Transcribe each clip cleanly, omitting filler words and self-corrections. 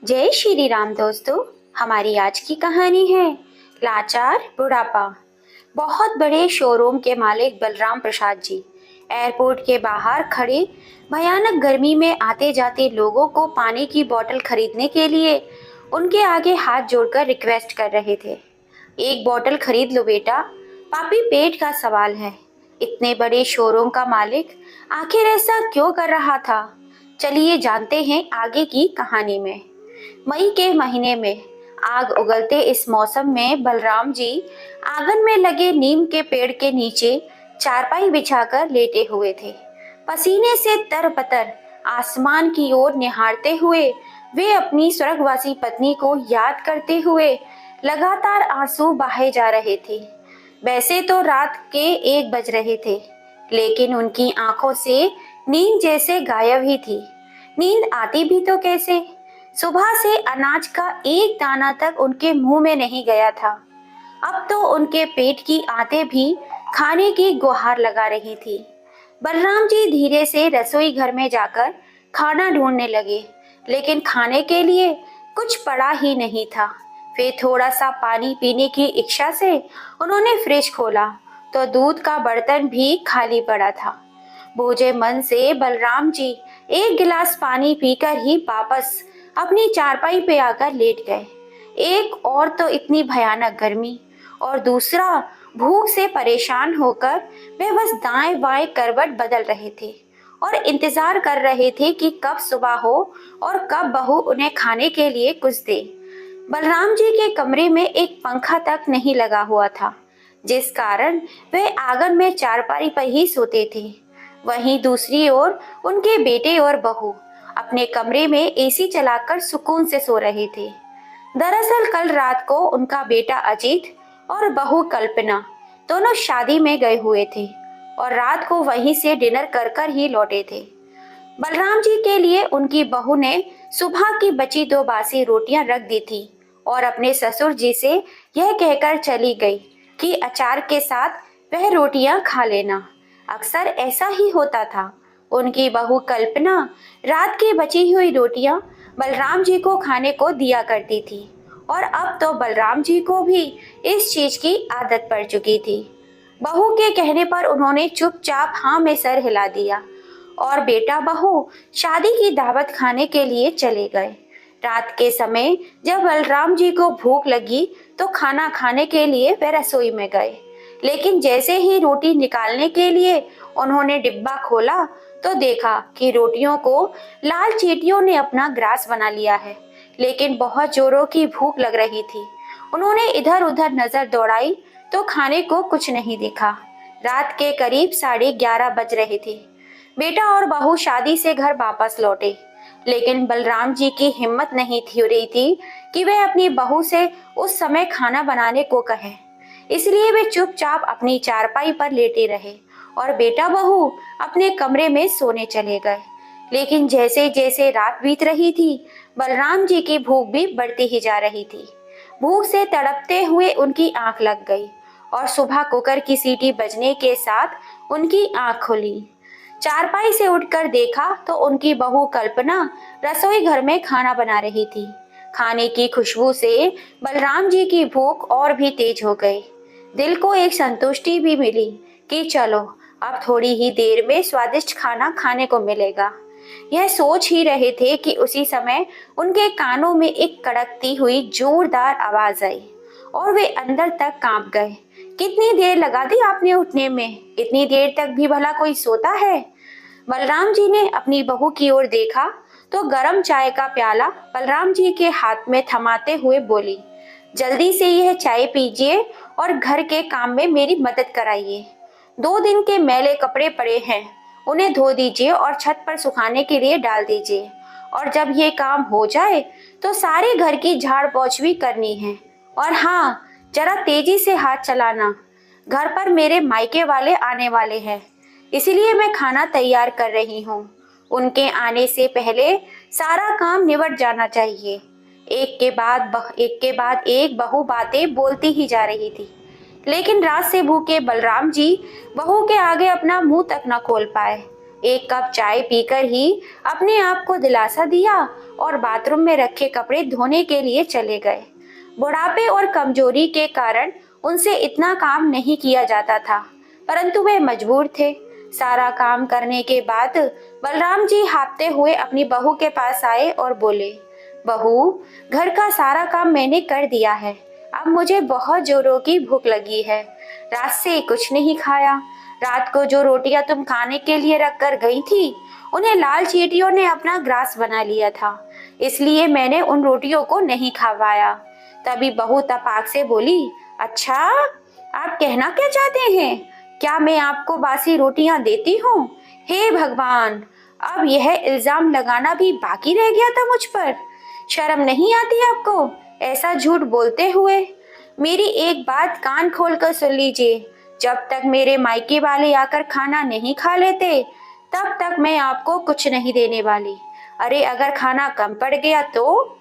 जय श्री राम दोस्तों। हमारी आज की कहानी है लाचार बुढ़ापा। बहुत बड़े शोरूम के मालिक बलराम प्रसाद जी एयरपोर्ट के बाहर खड़े भयानक गर्मी में आते जाते लोगों को पानी की बोतल खरीदने के लिए उनके आगे हाथ जोड़कर रिक्वेस्ट कर रहे थे। एक बोतल खरीद लो बेटा, पापी पेट का सवाल है। इतने बड़े शोरूम का मालिक आखिर ऐसा क्यों कर रहा था? चलिए जानते हैं आगे की कहानी में। मई के महीने में आग उगलते इस मौसम में बलराम जी आंगन में लगे नीम के पेड़ के नीचे चारपाई बिछाकर लेटे हुए थे। पसीने से तरबतर आसमान की ओर निहारते हुए वे अपनी स्वर्गवासी पत्नी को याद करते हुए लगातार आंसू बहाए जा रहे थे। वैसे तो रात के 1 बज रहे थे, लेकिन उनकी आंखों से नींद जैसे गायब ही थी। नींद आती भी तो कैसे? सुबह से अनाज का एक दाना तक उनके मुंह में नहीं गया था। अब तो उनके पेट की आंतें भी खाने की गुहार लगा रही थी। बलराम जी धीरे से रसोई घर में जाकर खाना ढूंढने लगे, लेकिन खाने के लिए कुछ पड़ा ही नहीं था। फिर थोड़ा सा पानी पीने की इच्छा से उन्होंने फ्रिज खोला तो दूध का बर्तन भी खाली पड़ा था। बूझे मन से बलराम जी एक गिलास पानी पीकर ही वापस अपनी चारपाई पे आकर लेट गए। एक और तो इतनी भयानक गर्मी और दूसरा भूख से परेशान होकर वे बस दाएं बाएं करवट बदल रहे थे और इंतजार कर रहे थे कि कब सुबह हो और कब बहू उन्हें खाने के लिए कुछ दे। बलराम जी के कमरे में एक पंखा तक नहीं लगा हुआ था, जिस कारण वे आंगन में चारपाई पर ही सोते थे। वहीं दूसरी ओर उनके बेटे और बहू अपने कमरे में एसी चलाकर सुकून से सो रहे थे। दरअसल कल रात को उनका बेटा अजीत और बहू कल्पना दोनों शादी में गए हुए थे और रात को वहीं से डिनर कर कर ही लौटे थे। बलराम जी के लिए उनकी बहू ने सुबह की बची 2 बासी रोटियां रख दी थी और अपने ससुर जी से यह कहकर चली गई कि अचार के साथ वह रोटियां खा लेना। अक्सर ऐसा ही होता था। उनकी बहू कल्पना रात की बची हुई रोटियां बलराम जी को खाने को दिया करती थी और अब तो बलराम जी को भी इस चीज की आदत पड़ चुकी थी। बहू के कहने पर उन्होंने चुपचाप हाँ में सर हिला दिया और बेटा बहू शादी की दावत खाने के लिए चले गए। रात के समय जब बलराम जी को भूख लगी तो खाना खाने के लिए वे रसोई में गए, लेकिन जैसे ही रोटी निकालने के लिए उन्होंने डिब्बा खोला तो देखा कि रोटियों को लाल चींटियों ने अपना ग्रास बना लिया है। लेकिन बहुत जोरों की भूख लग रही थी। उन्होंने इधर उधर नजर दौड़ाई तो खाने को कुछ नहीं दिखा। रात के करीब 11:30 बज रहे थे। बेटा और बहू शादी से घर वापस लौटे, लेकिन बलराम जी की हिम्मत नहीं थी रही थी कि वे अपनी बहू से उस समय खाना बनाने को कहें। इसलिए वे चुपचाप अपनी चारपाई पर लेटे रहे और बेटा बहू अपने कमरे में सोने चले गए। लेकिन जैसे जैसे रात बीत रही थी, बलराम जी की भूख भी बढ़ती ही जा रही थी। भूख से तड़पते हुए उनकी आंख लग गई और सुबह कुकर की सीटी बजने के साथ उनकी आंख खुली। चारपाई से उठकर देखा तो उनकी बहू कल्पना रसोई घर में खाना बना रही थी। खाने की खुशबू से बलराम जी की भूख और भी तेज हो गई। दिल को एक संतुष्टि भी मिली कि चलो अब थोड़ी ही देर में स्वादिष्ट खाना खाने को मिलेगा। यह सोच ही रहे थे कि उसी समय उनके कानों में एक कड़कती हुई जोरदार आवाज आई और वे अंदर तक कांप गए। कितनी देर लगा दी आपने उठने में? इतनी देर तक भी भला कोई सोता है? बलराम जी ने अपनी बहू की ओर देखा तो गरम चाय का प्याला बलराम जी के हाथ में थमाते हुए बोली, जल्दी से यह चाय पीजिए और घर के काम में मेरी मदद कराइए। 2 दिन के मैले कपड़े पड़े हैं, उन्हें धो दीजिए और छत पर सुखाने के लिए डाल दीजिए। और जब ये काम हो जाए तो सारे घर की झाड़ पोंछ भी करनी है। और हाँ, जरा तेजी से हाथ चलाना। घर पर मेरे मायके वाले आने वाले हैं, इसलिए मैं खाना तैयार कर रही हूँ। उनके आने से पहले सारा काम निबट जाना चाहिए। एक के बाद एक बहू बातें बोलती ही जा रही थी, लेकिन रात से भूखे बलराम जी बहू के आगे अपना मुंह तक न खोल पाए। एक कप चाय पीकर ही अपने आप को दिलासा दिया और बाथरूम में रखे कपड़े धोने के लिए चले गए। बुढ़ापे और कमजोरी के कारण उनसे इतना काम नहीं किया जाता था, परंतु वे मजबूर थे। सारा काम करने के बाद बलराम जी हाँफते हुए अपनी बहू के पास आए और बोले, बहू, घर का सारा काम मैंने कर दिया है, अब मुझे बहुत जोरों की भूख लगी है। रात से कुछ नहीं खाया। रात को जो रोटियां तुम खाने के लिए रख कर गई थी, उन्हें लाल चींटियों ने अपना ग्रास बना लिया था, इसलिए मैंने उन रोटियों को नहीं खा पाया। तभी बहू तपाक से बोली, अच्छा, आप कहना क्या चाहते हैं? क्या मैं आपको बासी रोटियां देती हूँ? हे भगवान, अब यह इल्जाम लगाना भी बाकी रह गया था मुझ पर। शर्म नहीं आती आपको ऐसा झूठ बोलते हुए? मेरी एक बात कान खोल कर सुन लीजिए, जब तक मेरे मायके वाले आकर खाना नहीं खा लेते, तब तक मैं आपको कुछ नहीं देने वाली। अरे अगर खाना कम पड़ गया तो?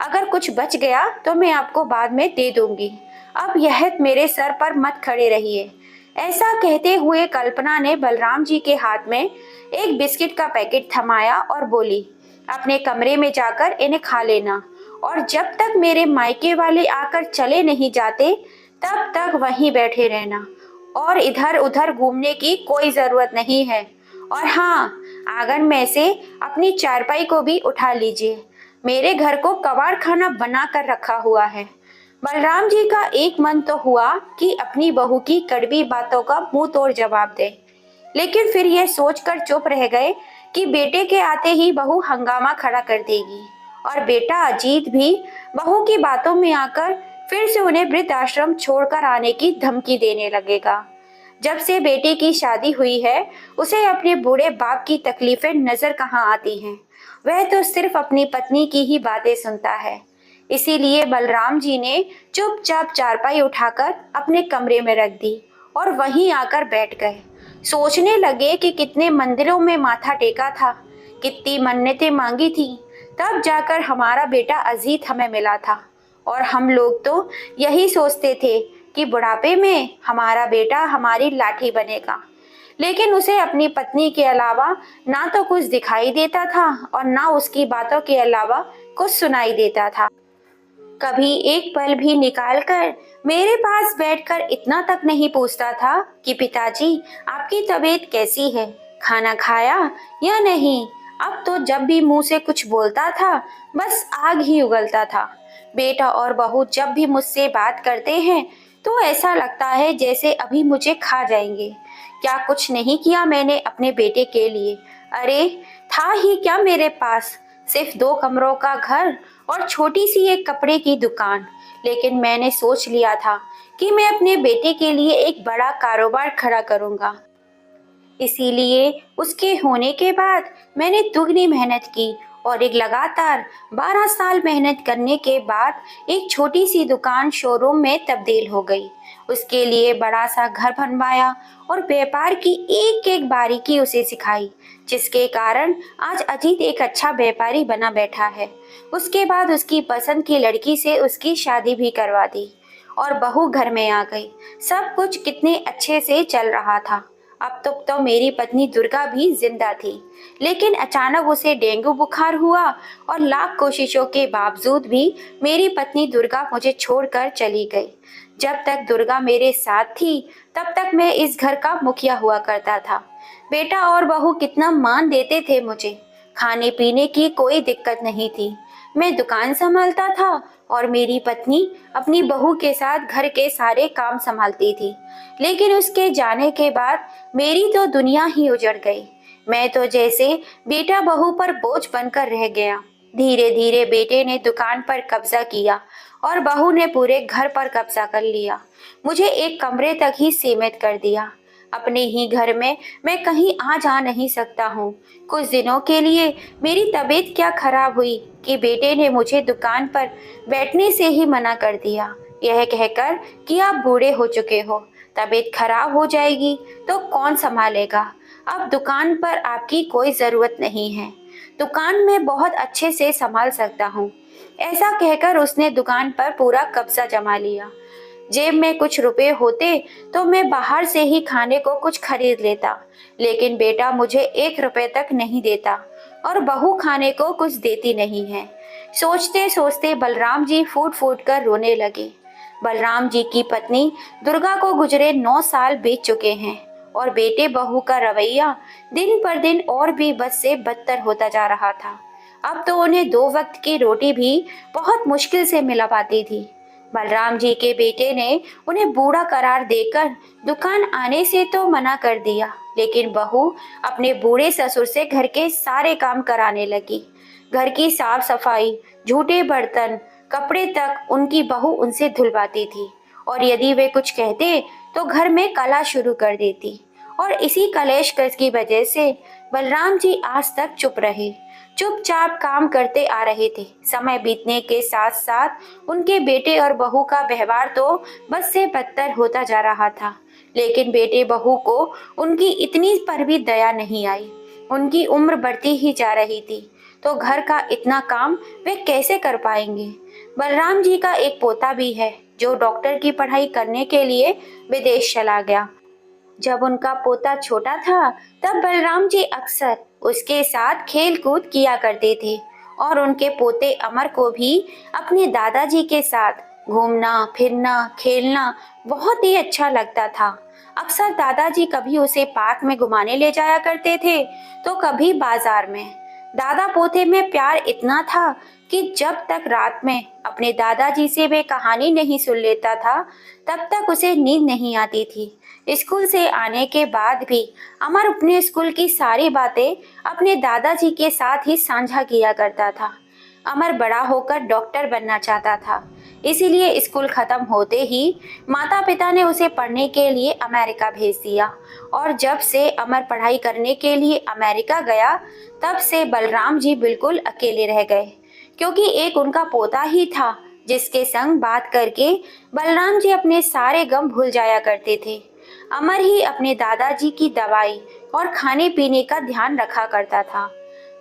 अगर कुछ बच गया तो मैं आपको बाद में दे दूंगी। अब यह मेरे सर पर मत खड़े रहिए। ऐसा कहते हुए कल्पना ने बलराम जी के हाथ में एक बिस्किट का पैकेट थमाया और बोली, अपने कमरे में जाकर इन्हें खा लेना, और जब तक मेरे मायके वाले आकर चले नहीं जाते तब तक वहीं बैठे रहना, और इधर उधर घूमने की कोई जरूरत नहीं है। और हाँ, आंगन में से अपनी चारपाई को भी उठा लीजिए, मेरे घर को कबाड़ खाना बना कर रखा हुआ है। बलराम जी का एक मन तो हुआ कि अपनी बहू की कड़वी बातों का मुंह तोड़ जवाब दे, लेकिन फिर यह सोचकर चुप रह गए कि बेटे के आते ही बहू हंगामा खड़ा कर देगी, और बेटा अजीत भी बहू की बातों में आकर फिर से उन्हें वृद्धाश्रम छोड़कर आने की धमकी देने लगेगा। जब से बेटे की शादी हुई है, उसे अपने बूढ़े बाप की तकलीफें नजर कहाँ आती हैं। वह तो सिर्फ अपनी पत्नी की ही बातें सुनता है। इसीलिए बलराम जी ने चुपचाप चारपाई उठाकर अपने कमरे में रख दी और वहीं आकर बैठ गए। सोचने लगे कि कितने मंदिरों में माथा टेका था, कितनी मन्नतें मांगी थी, तब जाकर हमारा बेटा अजीत हमें मिला था। और हम लोग तो यही सोचते थे कि बुढ़ापे में हमारा बेटा हमारी लाठी बनेगा, लेकिन उसे अपनी पत्नी के अलावा ना तो कुछ दिखाई देता था और ना उसकी बातों के अलावा कुछ सुनाई देता था। कभी एक पल भी निकालकर मेरे पास बैठकर इतना तक नहीं पूछता था कि पिताजी, आपकी तबीयत कैसी है, खाना खाया या नहीं। अब तो जब भी मुंह से कुछ बोलता था बस आग ही उगलता था। बेटा और बहू जब भी मुझसे बात करते हैं तो ऐसा लगता है जैसे अभी मुझे खा जाएंगे। क्या कुछ नहीं किया मैंने अपने बेटे के लिए? अरे था ही क्या मेरे पास, सिर्फ 2 कमरों का घर और छोटी सी एक कपड़े की दुकान। लेकिन मैंने सोच लिया था कि मैं अपने बेटे के लिए एक बड़ा कारोबार खड़ा करूंगा। इसीलिए उसके होने के बाद मैंने दुगनी मेहनत की और एक लगातार 12 साल मेहनत करने के बाद एक छोटी सी दुकान शोरूम में तब्दील हो गई। उसके लिए बड़ा सा घर बनवाया और व्यापार की एक एक बारीकी उसे सिखाई, जिसके कारण आज अजीत एक अच्छा व्यापारी बना बैठा है। उसके बाद उसकी पसंद की लड़की से उसकी शादी भी करवा दी और बहू घर में आ गई। सब कुछ कितने अच्छे से चल रहा था। अब तक तो मेरी पत्नी दुर्गा भी जिंदा थी, लेकिन अचानक उसे डेंगू बुखार हुआ और लाख कोशिशों के बावजूद भी मेरी पत्नी दुर्गा मुझे छोड़कर चली गई। जब तक दुर्गा मेरे साथ थी तब तक मैं इस घर का मुखिया हुआ करता था। बेटा और बहू कितना मान देते थे मुझे। खाने पीने की कोई दिक्कत नहीं थी। मैं दुकान संभालता था और मेरी पत्नी अपनी बहू के साथ घर के सारे काम संभालती थी। लेकिन उसके जाने के बाद मेरी तो दुनिया ही उजड़ गई। मैं तो जैसे बेटा बहू पर बोझ बनकर रह गया। धीरे धीरे बेटे ने दुकान पर कब्जा किया और बहू ने पूरे घर पर कब्जा कर लिया। मुझे एक कमरे तक ही सीमित कर दिया। अपने ही घर में मैं कहीं आ जा नहीं सकता हूँ। कुछ दिनों के लिए मेरी तबीयत क्या खराब हुई कि बेटे ने मुझे दुकान पर बैठने से ही मना कर दिया, यह कहकर कि आप बूढ़े हो चुके हो, तबीयत खराब हो जाएगी तो कौन संभालेगा। अब दुकान पर आपकी कोई ज़रूरत नहीं है, दुकान में बहुत अच्छे से संभाल सकता हूँ। ऐसा कहकर उसने दुकान पर पूरा कब्जा जमा लिया। जेब में कुछ रुपए होते तो मैं बाहर से ही खाने को कुछ खरीद लेता, लेकिन बेटा मुझे 1 रुपए तक नहीं देता और बहू खाने को कुछ देती नहीं है। सोचते सोचते बलराम जी फूट फूट कर रोने लगे। बलराम जी की पत्नी दुर्गा को गुजरे 9 साल बीत चुके हैं और बेटे बहू का रवैया दिन पर दिन और भी बद से बदतर होता जा रहा था। अब तो उन्हें 2 वक्त की रोटी भी बहुत मुश्किल से मिला पाती थी। बलराम जी के बेटे ने उन्हें बूढ़ा करार देकर दुकान आने से तो मना कर दिया, लेकिन बहू अपने बूढ़े ससुर से घर के सारे काम कराने लगी। घर की साफ सफाई, झूठे बर्तन, कपड़े तक उनकी बहू उनसे धुलवाती थी और यदि वे कुछ कहते तो घर में कला शुरू कर देती। और इसी कलेश की वजह से बलराम जी आज तक चुप रहे, चुपचाप काम करते आ रहे थे। समय बीतने के साथ साथ उनके बेटे और बहू का व्यवहार तो बद से बदतर होता जा रहा था, लेकिन बेटे बहू को उनकी इतनी पर भी दया नहीं आई। उनकी उम्र बढ़ती ही जा रही थी, तो घर का इतना काम वे कैसे कर पाएंगे। बलराम जी का एक पोता भी है जो डॉक्टर की पढ़ाई करने के लिए विदेश चला गया। जब उनका पोता छोटा था तब बलराम जी अक्सर उसके साथ खेल कूद किया करते थे और उनके पोते अमर को भी अपने दादाजी के साथ घूमना फिरना खेलना बहुत ही अच्छा लगता था। अक्सर दादाजी कभी उसे पार्क में घुमाने ले जाया करते थे तो कभी बाजार में। दादा पोते में प्यार इतना था कि जब तक रात में अपने दादाजी से वे कहानी नहीं सुन लेता था तब तक उसे नींद नहीं आती थी। स्कूल से आने के बाद भी अमर अपने स्कूल की सारी बातें अपने दादाजी के साथ ही साझा किया करता था। अमर बड़ा होकर डॉक्टर बनना चाहता था, इसीलिए स्कूल खत्म होते ही माता पिता ने उसे पढ़ने के लिए अमेरिका भेज दिया। और जब से अमर पढ़ाई करने के लिए अमेरिका गया तब से बलराम जी बिल्कुल अकेले रह गए, क्योंकि एक उनका पोता ही था जिसके संग बात करके बलराम जी अपने सारे गम भूल जाया करते थे। अमर ही अपने दादाजी की दवाई और खाने पीने का ध्यान रखा करता था।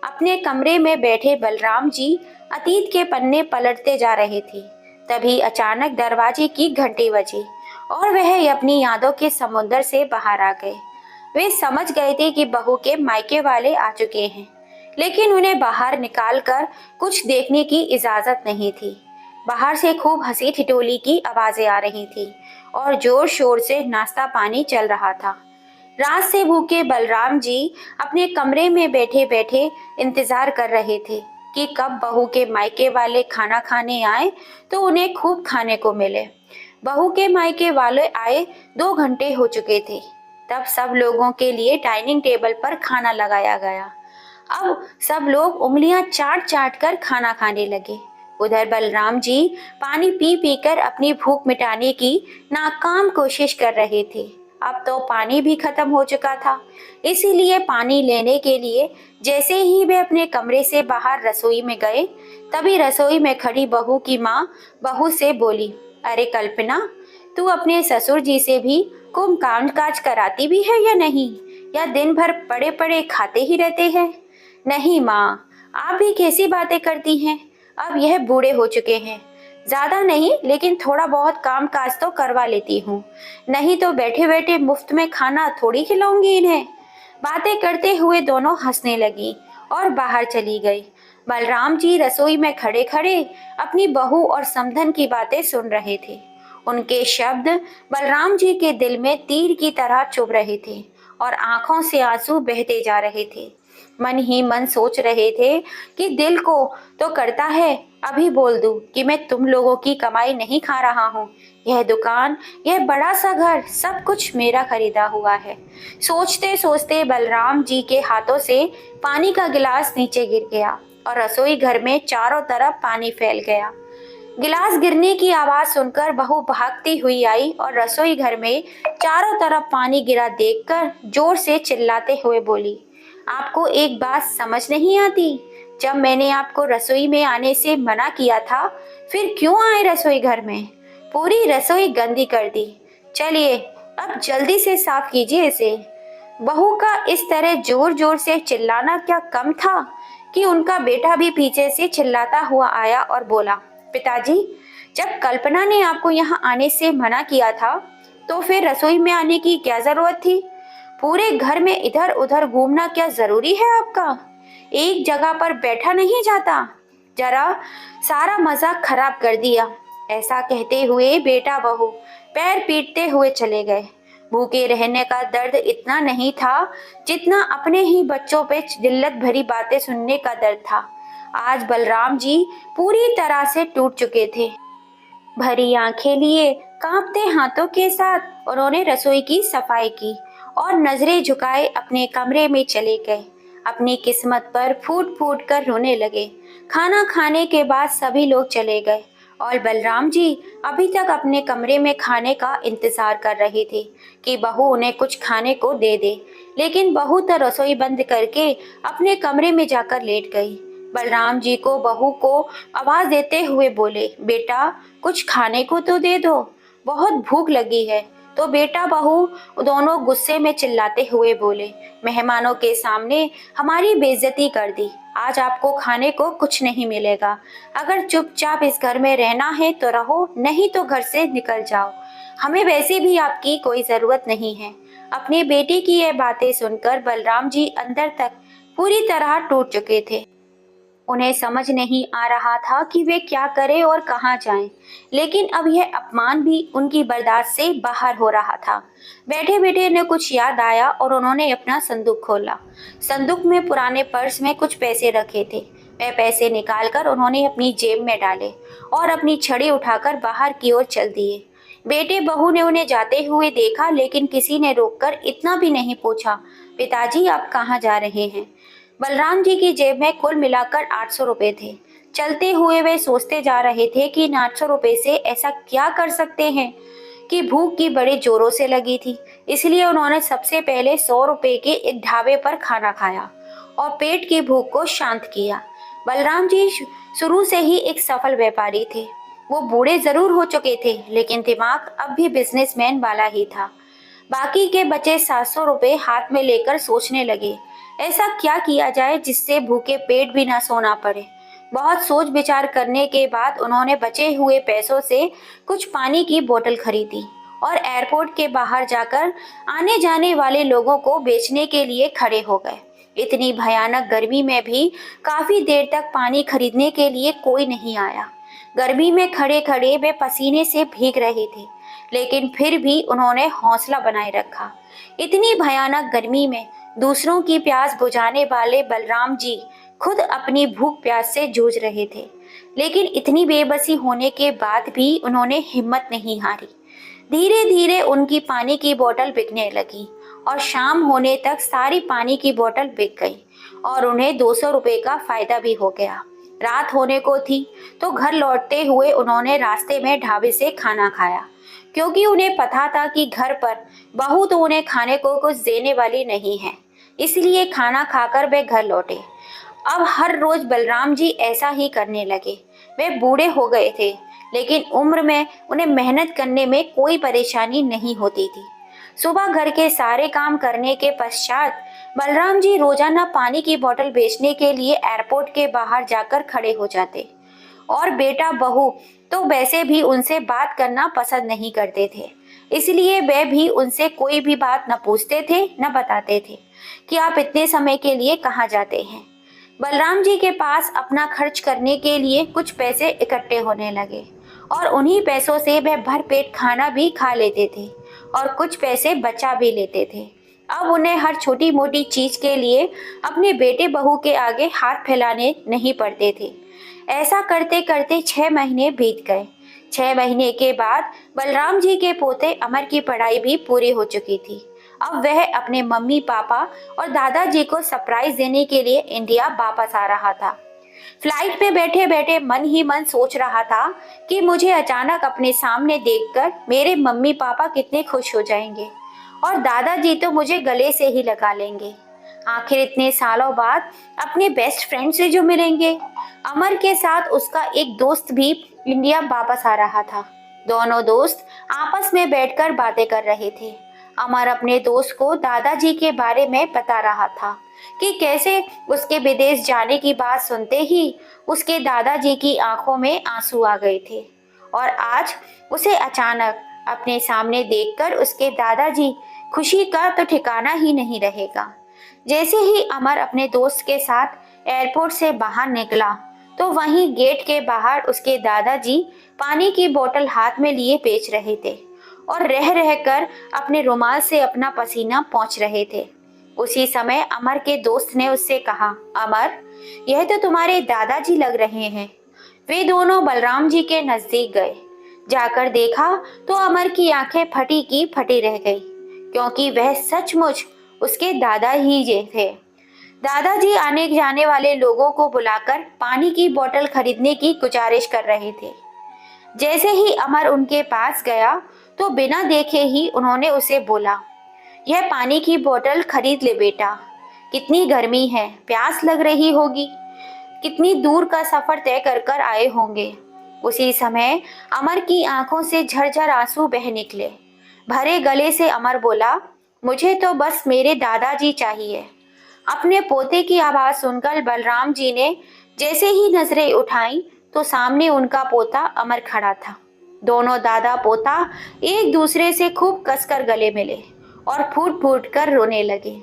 अपने कमरे में बैठे बलराम जी अतीत के पन्ने पलटते जा रहे थे। तभी अचानक दरवाजे की घंटी बजी और वह अपनी यादों के समुद्र से बाहर आ गए। वे समझ गए थे कि बहू के मायके वाले आ चुके हैं, लेकिन उन्हें बाहर निकालकर कुछ देखने की इजाजत नहीं थी। बाहर से खूब हंसी ठिठोली की आवाजें आ रही थी और जोर शोर से नाश्ता पानी चल रहा था। रात से भूखे बलराम जी अपने कमरे में बैठे बैठे इंतजार कर रहे थे कि कब बहू के मायके वाले खाना खाने आए तो उन्हें खूब खाने को मिले। बहू के मायके वाले आए 2 घंटे हो चुके थे। तब सब लोगों के लिए डाइनिंग टेबल पर खाना लगाया गया। अब सब लोग उंगलियां चाट चाट कर खाना खाने लगे। उधर बलराम जी पानी पी पी कर अपनी भूख मिटाने की नाकाम कोशिश कर रहे थे। अब तो पानी भी खत्म हो चुका था, इसीलिए पानी लेने के लिए जैसे ही वे अपने कमरे से बाहर रसोई में गए तभी रसोई में खड़ी बहू की माँ बहू से बोली, अरे कल्पना, तू अपने ससुर जी से भी कुछ काम काज कराती भी है या नहीं, या दिन भर पड़े पड़े खाते ही रहते हैं। नहीं माँ, आप भी कैसी बातें करती हैं, अब यह बूढ़े हो चुके हैं। ज्यादा नहीं, लेकिन थोड़ा बहुत काम काज तो करवा लेती हूँ, नहीं तो बैठे बैठे मुफ्त में खाना थोड़ी खिलाऊंगी इन्हें। बातें करते हुए दोनों हंसने लगी और बाहर चली गई। बलराम जी रसोई में खड़े खड़े अपनी बहू और समधन की बातें सुन रहे थे। उनके शब्द बलराम जी के दिल में तीर की तरह चुभ रहे थे और आंखों से आंसू बहते जा रहे थे। मन ही मन सोच रहे थे कि दिल को तो करता है अभी बोल दूं कि मैं तुम लोगों की कमाई नहीं खा रहा हूँ, यह दुकान, यह बड़ा सा घर, सब कुछ मेरा खरीदा हुआ है। सोचते सोचते बलराम जी के हाथों से पानी का गिलास नीचे गिर गया और रसोई घर में चारों तरफ पानी फैल गया। गिलास गिरने की आवाज सुनकर बहू भागती हुई आई और रसोई घर में चारों तरफ पानी गिरा देखकर जोर से चिल्लाते हुए बोली, आपको एक बात समझ नहीं आती? जब मैंने आपको रसोई में आने से मना किया था, फिर क्यों आए रसोई घर में? पूरी रसोई गंदी कर दी। चलिए अब जल्दी से साफ कीजिए इसे। बहू का इस तरह जोर जोर से चिल्लाना क्या कम था कि उनका बेटा भी पीछे से चिल्लाता हुआ आया और बोला, पिताजी, जब कल्पना ने आपको यहाँ आने से मना किया था तो फिर रसोई में आने की क्या जरूरत थी? पूरे घर में इधर उधर घूमना क्या जरूरी है आपका? एक जगह पर बैठा नहीं जाता। जरा सारा मजा खराब कर दिया। ऐसा कहते हुए बेटा बहू पैर पीटते हुए चले गए। भूखे रहने का दर्द इतना नहीं था जितना अपने ही बच्चों पे जिल्लत भरी बातें सुनने का दर्द था। आज बलराम जी पूरी तरह से टूट चुके थे। भरी आंखें लिए कांपते हाथों के साथ उन्होंने रसोई की सफाई की और नजरें झुकाए अपने कमरे में चले गए। अपनी किस्मत पर फूट फूट कर रोने लगे। खाना खाने के बाद सभी लोग चले गए और बलराम जी अभी तक अपने कमरे में खाने का इंतजार कर रहे थे कि बहू उन्हें कुछ खाने को दे दे। लेकिन बहू तो रसोई बंद करके अपने कमरे में जाकर लेट गई। बलराम जी को बहू को आवाज देते हुए बोले, बेटा कुछ खाने को तो दे दो, बहुत भूख लगी है। तो बेटा बहू दोनों गुस्से में चिल्लाते हुए बोले, मेहमानों के सामने हमारी बेइज्जती कर दी। आज आपको खाने को कुछ नहीं मिलेगा। अगर चुपचाप इस घर में रहना है तो रहो, नहीं तो घर से निकल जाओ। हमें वैसे भी आपकी कोई जरूरत नहीं है। अपनी बेटी की ये बातें सुनकर बलराम जी अंदर तक पूरी तरह टूट चुके थे। उन्हें समझ नहीं आ रहा था कि वे क्या करें और कहाँ जाएं। लेकिन अब यह अपमान भी उनकी बर्दाश्त से बाहर हो रहा था। बैठे बैठे उन्हें कुछ याद आया और उन्होंने अपना संदूक खोला। संदूक में पुराने पर्स में कुछ पैसे रखे थे। वह पैसे निकालकर उन्होंने अपनी जेब में डाले और अपनी छड़ी उठाकर बाहर की ओर चल दिए। बेटे बहू ने उन्हें जाते हुए देखा, लेकिन किसी ने रोककर इतना भी नहीं पूछा, पिताजी आप कहाँ जा रहे हैं? बलराम जी की जेब में कुल मिलाकर 800 रुपए थे। चलते हुए वे सोचते जा रहे थे कि इन 800 रुपए से ऐसा क्या कर सकते हैं कि भूख की बड़े जोरों से लगी थी। इसलिए उन्होंने सबसे पहले 100 रुपए के एक ढाबे पर खाना खाया और पेट की भूख को शांत किया। बलराम जी शुरू से ही एक सफल व्यापारी थे। वो बूढ़े जरूर हो चुके थे, लेकिन दिमाग अब भी बिजनेसमैन वाला ही था। बाकी के बचे 700 रुपए हाथ में लेकर सोचने लगे, ऐसा क्या किया जाए जिससे भूखे पेट भी ना सोना पड़े। बहुत सोच विचार करने के बाद उन्होंने बचे हुए पैसों से कुछ पानी की बोतल खरीदी और एयरपोर्ट के बाहर जाकर आने जाने वाले लोगों को बेचने के लिए खड़े हो गए। इतनी भयानक गर्मी में भी काफी देर तक पानी खरीदने के लिए कोई नहीं आया। गर्मी में खड़े खड़े वे पसीने से भीग रहे थे, लेकिन फिर भी उन्होंने हौसला बनाए रखा। इतनी भयानक गर्मी में दूसरों की प्यास बुझाने वाले बलराम जी खुद अपनी भूख प्यास से जूझ रहे थे। लेकिन इतनी बेबसी होने के बाद भी उन्होंने हिम्मत नहीं हारी। धीरे धीरे उनकी पानी की बोतल बिकने लगी और शाम होने तक सारी पानी की बोतल बिक गई और उन्हें 200 रुपए का फायदा भी हो गया। रात होने को थी तो घर लौटते हुए उन्होंने रास्ते में ढाबे से खाना खाया, क्योंकि उन्हें पता था कि घर पर बहू तो उन्हें खाने को कुछ देने वाली नहीं है। इसलिए खाना खाकर वे घर लौटे। अब हर रोज बलराम जी ऐसा ही करने लगे। वे बूढ़े हो गए थे, लेकिन उम्र में उन्हें मेहनत करने में कोई परेशानी नहीं होती थी। सुबह घर के सारे काम करने के पश्चात बलराम जी रोजाना पानी की बोतल बेचने के लिए एयरपोर्ट के बाहर जाकर खड़े हो जाते और बेटा बहू तो वैसे भी उनसे बात करना पसंद नहीं करते थे। इसलिए वे भी उनसे कोई भी बात न पूछते थे न बताते थे कि आप इतने समय के लिए कहाँ जाते हैं। बलराम जी के पास अपना खर्च करने के लिए कुछ पैसे इकट्ठे होने लगे और उन्हीं पैसों से वह भरपेट खाना भी खा लेते थे और कुछ पैसे बचा भी लेते थे। अब उन्हें हर छोटी मोटी चीज के लिए अपने बेटे बहू के आगे हाथ फैलाने नहीं पड़ते थे। ऐसा करते करते 6 महीने बीत गए। 6 महीने के बाद बलराम जी के पोते अमर की पढ़ाई भी पूरी हो चुकी थी। अब वह अपने मम्मी पापा और दादाजी को सरप्राइज देने के लिए इंडिया वापस आ रहा था। फ्लाइट में बैठे बैठे मन ही मन सोच रहा था कि मुझे अचानक अपने सामने देखकर मेरे मम्मी पापा कितने खुश हो जाएंगे और दादाजी तो मुझे गले से ही लगा लेंगे। आखिर इतने सालों बाद अपने बेस्ट फ्रेंड से जो मिलेंगे। अमर के साथ उसका एक दोस्त भी इंडिया वापस आ रहा था। दोनों दोस्त आपस में बैठकर बातें कर रहे थे। अमर अपने दोस्त को दादाजी के बारे में बता रहा था कि कैसे उसके विदेश जाने की बात सुनते ही उसके दादाजी की आंखों में आंसू आ गए थे और आज उसे अचानक अपने सामने देखकर उसके दादाजी खुशी का तो ठिकाना ही नहीं रहेगा। जैसे ही अमर अपने दोस्त के साथ एयरपोर्ट से बाहर निकला तो वहीं गेट के बाहर उसके दादाजी पानी की बोतल हाथ में लिए बेच रहे थे और रह रहकर अपने रुमाल से अपना पसीना पोंछ रहे थे। उसी समय अमर के दोस्त ने उससे कहा, अमर, यह तो तुम्हारे दादाजी लग रहे हैं। वे दोनों बलराम जी के नजदीक गए। जाकर देखा तो अमर की आंखें फटी की फटी रह गई, क्योंकि वह सचमुच उसके दादा ही जे थे। दादाजी आने जाने वाले लोगों को बुलाकर पानी की बोतल खरीदने की गुजारिश कर रहे थे। जैसे ही अमर उनके पास गया तो बिना देखे ही उन्होंने उसे बोला, यह पानी की बोतल खरीद ले बेटा। कितनी गर्मी है, प्यास लग रही होगी, कितनी दूर का सफर तय कर कर आए होंगे। उसी समय अमर की आंखों से झरझर आंसू बह निकले। भरे गले से अमर बोला, मुझे तो बस मेरे दादाजी चाहिए। अपने पोते की आवाज सुनकर बलराम जी ने जैसे ही नजरें उठाई तो सामने उनका पोता अमर खड़ा था। दोनों दादा पोता एक दूसरे से खूब कसकर गले मिले और फूट फूट कर रोने लगे।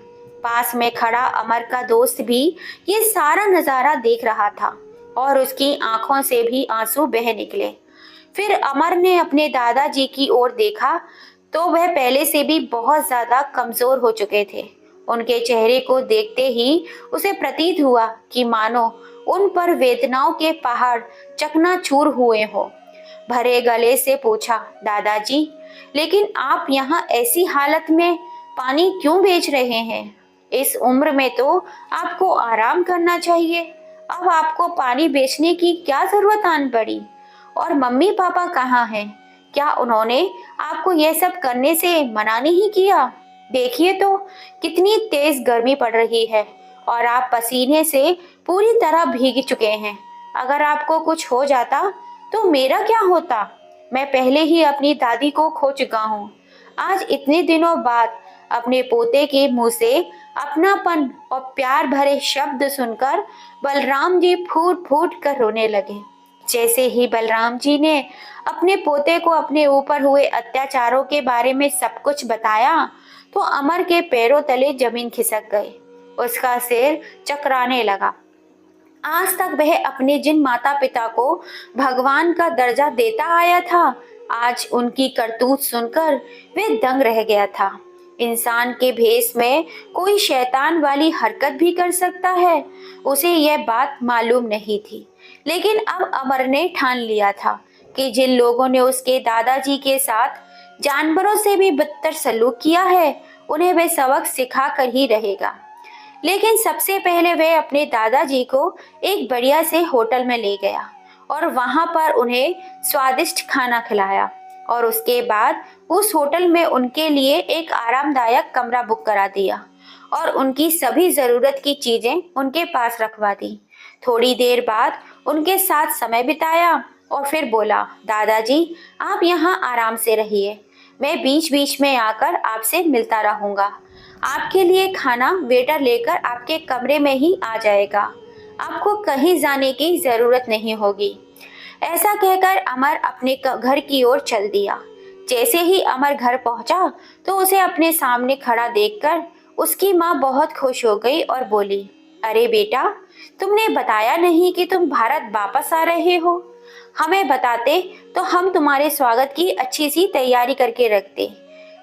पास में खड़ा अमर का दोस्त भी ये सारा नजारा देख रहा था और उसकी आंखों से भी आंसू बह निकले। फिर अमर ने अपने दादाजी की ओर देखा तो वह पहले से भी बहुत ज्यादा कमजोर हो चुके थे। उनके चेहरे को देखते ही उसे प्रतीत हुआ कि मानो उन पर वेदनाओं के पहाड़ चकनाचूर हुए हो। भरे गले से पूछा, दादाजी, लेकिन आप यहाँ ऐसी हालत में पानी क्यों बेच रहे हैं? इस उम्र में तो आपको आराम करना चाहिए। अब आपको पानी बेचने की क्या जरूरत आन पड़ी? और मम्मी पापा कहाँ हैं? क्या उन्होंने आपको यह सब करने से मना नहीं किया? देखिए तो कितनी तेज गर्मी पड़ रही है और आप पसीने से पूरी तरह भीग चुके हैं। अगर आपको कुछ हो जाता तो मेरा क्या होता? मैं पहले ही अपनी दादी को खो चुका हूँ। आज इतने दिनों बाद अपने पोते के मुंह से अपनापन और प्यार भरे शब्द सुनकर बलराम जी फूट फूट कर रोने लगे। जैसे ही बलराम जी ने अपने पोते को अपने ऊपर हुए अत्याचारों के बारे में सब कुछ बताया तो अमर के पैरों तले जमीन खिसक गई। उसका सिर चकराने लगा। आज तक वह अपने जिन माता पिता को भगवान का दर्जा देता आया था, आज उनकी करतूत सुनकर वह दंग रह गया था। इंसान के भेष में कोई शैतान वाली हरकत भी कर सकता है, उसे यह बात मालूम नहीं थी। लेकिन अब अमर ने ठान लिया था कि जिन लोगों ने उसके दादाजी के साथ जानवरों से भी बदतर सलूक किया है, उन्हें वह सबक सिखा कर ही रहेगा। लेकिन सबसे पहले वह अपने दादाजी को एक बढ़िया से होटल में ले गया और वहां पर उन्हें स्वादिष्ट खाना खिलाया और उसके बाद उस होटल में उनके लिए एक आरामदायक कमरा बुक करा दिया और उनकी सभी जरूरत की चीजें उनके पास रखवा दी। थोड़ी देर बाद उनके साथ समय बिताया और फिर बोला, दादाजी, आप यहाँ आराम से रहिए, मैं बीच बीच में आकर आपसे मिलता रहूंगा। आपके लिए खाना वेटर लेकर आपके कमरे में ही आ जाएगा, आपको कहीं जाने की जरूरत नहीं होगी। ऐसा कहकर अमर अपने घर की ओर चल दिया। जैसे ही अमर घर पहुंचा तो उसे अपने सामने खड़ा देखकर उसकी माँ बहुत खुश हो गई और बोली, अरे बेटा, तुमने बताया नहीं कि तुम भारत वापस आ रहे हो। हमें बताते तो हम तुम्हारे स्वागत की अच्छी सी तैयारी करके रखते।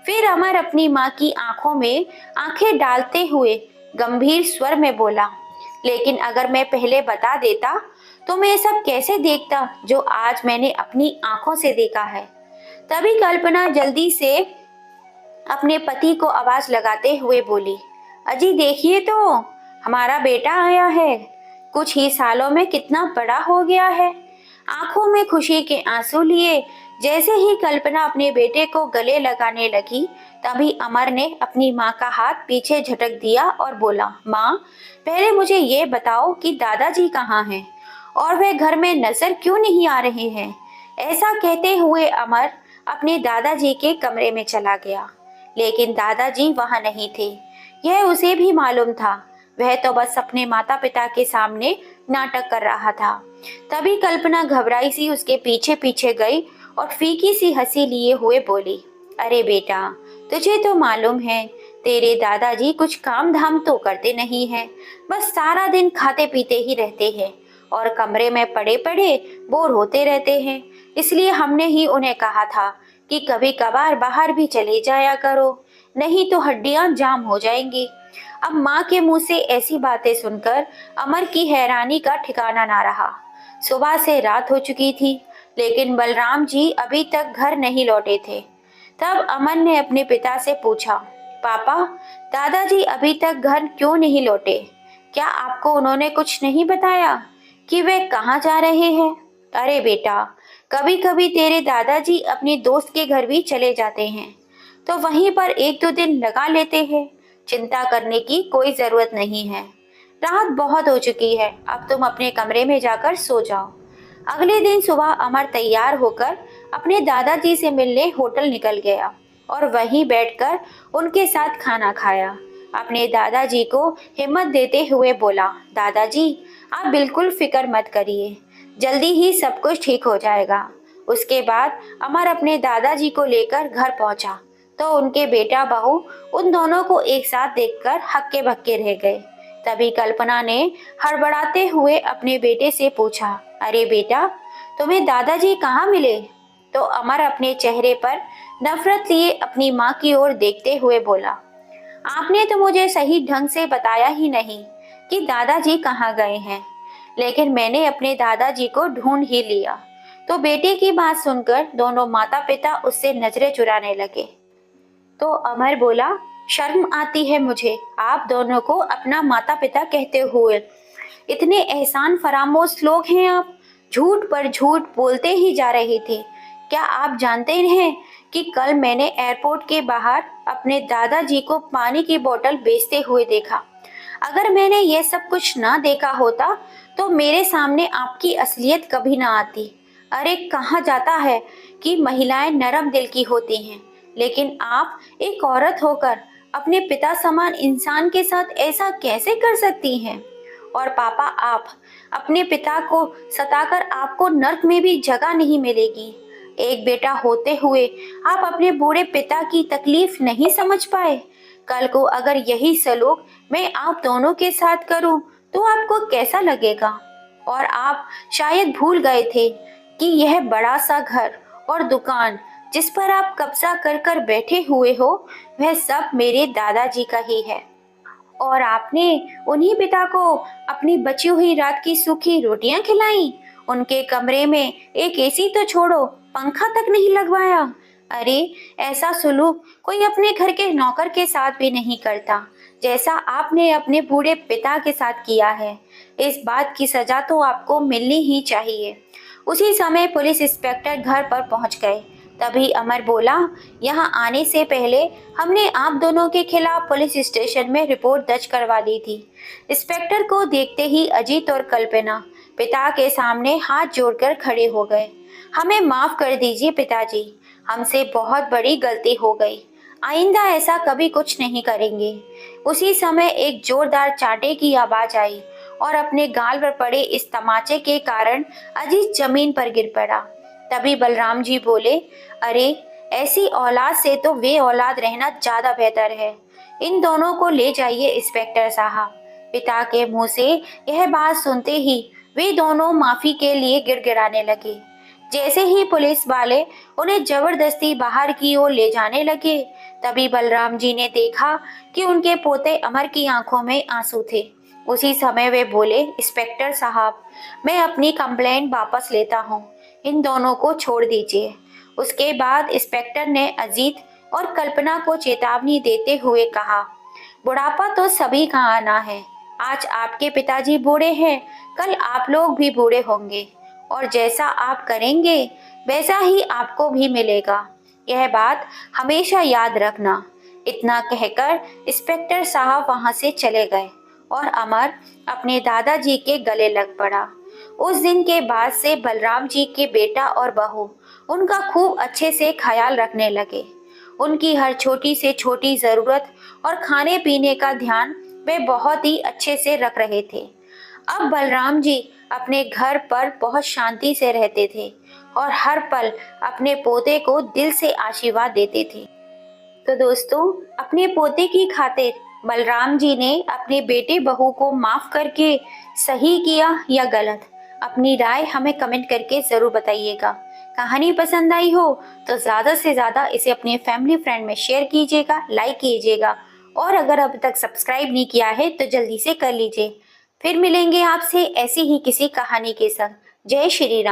फिर अमर अपनी माँ की आंखों में आंखें डालते हुए गंभीर स्वर में बोला, लेकिन अगर मैं पहले बता देता तो मैं सब कैसे देखता जो आज मैंने अपनी आंखों से देखा है। तभी कल्पना जल्दी से अपने पति को आवाज लगाते हुए बोली, अजी देखिए तो, हमारा बेटा आया है। कुछ ही सालों में कितना बड़ा हो गया है। आंखों में खुशी के आंसू लिए जैसे ही कल्पना अपने बेटे को गले लगाने लगी, तभी अमर ने अपनी माँ का हाथ पीछे झटक दिया और बोला, माँ, पहले मुझे ये बताओ कि दादाजी कहाँ हैं और वे घर में नजर क्यों नहीं आ रहे हैं। ऐसा कहते हुए अमर अपने दादाजी के कमरे में चला गया, लेकिन दादाजी वहां नहीं थे। यह उसे भी मालूम था। वह तो बस अपने माता पिता के सामने नाटक कर रहा था। तभी कल्पना घबराई सी उसके पीछे पीछे गई और फीकी सी हंसी लिए हुए बोली, अरे बेटा, तुझे तो मालूम है तेरे दादाजी कुछ काम धाम तो करते नहीं हैं, बस सारा दिन खाते पीते ही रहते हैं और कमरे में पड़े पड़े बोर होते रहते हैं। इसलिए हमने ही उन्हें कहा था कि कभी कभार बाहर भी चले जाया करो, नहीं तो हड्डियां जाम हो जाएंगी। अब माँ के मुंह से ऐसी बातें सुनकर अमर की हैरानी का ठिकाना ना रहा। सुबह से रात हो चुकी थी, लेकिन बलराम जी अभी तक घर नहीं लौटे थे। तब अमन ने अपने पिता से पूछा, पापा, दादाजी अभी तक घर क्यों नहीं लौटे? क्या आपको उन्होंने कुछ नहीं बताया कि वे कहाँ जा रहे हैं? अरे बेटा, कभी कभी तेरे दादाजी अपने दोस्त के घर भी चले जाते हैं, तो वहीं पर एक दो दिन लगा लेते हैं। चिंता करने की कोई जरूरत नहीं है। रात बहुत हो चुकी है, अब तुम अपने कमरे में जाकर सो जाओ। अगले दिन सुबह अमर तैयार होकर अपने दादाजी से मिलने होटल निकल गया और वहीं बैठकर उनके साथ खाना खाया। अपने दादाजी को हिम्मत देते हुए बोला, दादाजी, आप बिल्कुल फिक्र मत करिए, जल्दी ही सब कुछ ठीक हो जाएगा। उसके बाद अमर अपने दादाजी को लेकर घर पहुंचा तो उनके बेटा बहू उन दोनों को एक साथ देखकर हक्के बक्के रह गए। तभी कल्पना ने हड़बड़ाते हुए अपने बेटे से पूछा, अरे बेटा, तुम्हें दादाजी कहाँ मिले? तो अमर अपने चेहरे पर नफरत लिए अपनी माँ की ओर देखते हुए बोला, आपने तो मुझे सही ढंग से बताया ही नहीं कि दादाजी कहाँ गए हैं, लेकिन मैंने अपने दादाजी को ढूंढ ही लिया। तो बेटे की बात सुनकर दोनों माता पिता उससे नजरें चुराने लगे। तो अमर बोला, शर्म आती है मुझे आप दोनों को अपना माता पिता कहते हुए। इतने एहसान फरामोश लोग हैं आप, झूठ पर झूठ बोलते ही जा रहे थे। क्या आप जानते हैं कि कल मैंने एयरपोर्ट के बाहर अपने दादाजी को पानी की बोतल बेचते हुए देखा। अगर मैंने ये सब कुछ ना देखा होता तो मेरे सामने आपकी असलियत कभी ना आती। अरे कहा जाता है कि महिलाएं नरम दिल की होती हैं, लेकिन आप एक औरत होकर अपने पिता समान इंसान के साथ ऐसा कैसे कर सकती हैं? और पापा, आप अपने पिता को सताकर आपको नर्क में भी जगह नहीं मिलेगी। एक बेटा होते हुए आप अपने बूढ़े पिता की तकलीफ नहीं समझ पाए। कल को अगर यही सलूक मैं आप दोनों के साथ करूं तो आपको कैसा लगेगा? और आप शायद भूल गए थे कि यह बड़ा सा घर और दुकान जिस पर आप कब्जा कर कर बैठे हुए हो, वह सब मेरे दादाजी का ही है। और आपने उन्हीं पिता को अपनी बची हुई रात की सूखी रोटियां खिलाई, उनके कमरे में एक एसी तो छोड़ो, पंखा तक नहीं लगवाया। अरे ऐसा सुलूक कोई अपने घर के नौकर के साथ भी नहीं करता, जैसा आपने अपने बूढ़े पिता के साथ किया है। इस बात की सजा तो आपको मिलनी ही चाहिए। उसी समय पुलिस इंस्पेक्टर घर पर पहुंच गए। तभी अमर बोला, यहाँ आने से पहले हमने आप दोनों के खिलाफ पुलिस स्टेशन में रिपोर्ट दर्ज करवा दी थी। इंस्पेक्टर को देखते ही अजीत और कल्पना पिता के सामने हाथ जोड़कर खड़े हो गए। हमें माफ कर दीजिए पिताजी, हमसे बहुत बड़ी गलती हो गई, आइंदा ऐसा कभी कुछ नहीं करेंगे। उसी समय एक जोरदार चांटे की आवाज आई और अपने गाल पर पड़े इस तमाचे के कारण अजीत जमीन पर गिर पड़ा। तभी बलराम जी बोले, अरे ऐसी औलाद से तो वे औलाद रहना ज्यादा बेहतर है। इन दोनों को ले जाइए इंस्पेक्टर साहब। पिता के मुंह से यह बात सुनते ही वे दोनों माफी के लिए गिड़गिड़ाने लगे। जैसे ही पुलिस वाले उन्हें जबरदस्ती बाहर की ओर ले जाने लगे, तभी बलराम जी ने देखा कि उनके पोते अमर की आंखों में आंसू थे। उसी समय वे बोले, इंस्पेक्टर साहब, मैं अपनी कंप्लेंट वापस लेता हूँ, इन दोनों को छोड़ दीजिए। उसके बाद इंस्पेक्टर ने अजीत और कल्पना को चेतावनी देते हुए कहा, बुढ़ापा तो सभी का आना है। आज आपके पिताजी बूढ़े हैं, कल आप लोग भी बूढ़े होंगे और जैसा आप करेंगे वैसा ही आपको भी मिलेगा। यह बात हमेशा याद रखना। इतना कहकर इंस्पेक्टर साहब वहां से चले गए और अमर अपने दादाजी के गले लग पड़ा। उस दिन के बाद से बलराम जी के बेटा और बहू उनका खूब अच्छे से ख्याल रखने लगे। उनकी हर छोटी से छोटी जरूरत और खाने पीने का ध्यान वे बहुत ही अच्छे से रख रहे थे। अब बलराम जी अपने घर पर बहुत शांति से रहते थे। और हर पल अपने पोते को दिल से आशीर्वाद देते थे। तो दोस्तों, अपने पोते की खातिर बलराम जी ने अपने बेटे बहू को माफ करके सही किया या गलत? अपनी राय हमें कमेंट करके जरूर बताइएगा। कहानी पसंद आई हो तो ज्यादा से ज्यादा इसे अपने फैमिली फ्रेंड में शेयर कीजिएगा, लाइक कीजिएगा, और अगर अभी तक सब्सक्राइब नहीं किया है तो जल्दी से कर लीजिए। फिर मिलेंगे आपसे ऐसी ही किसी कहानी के साथ। जय श्री राम।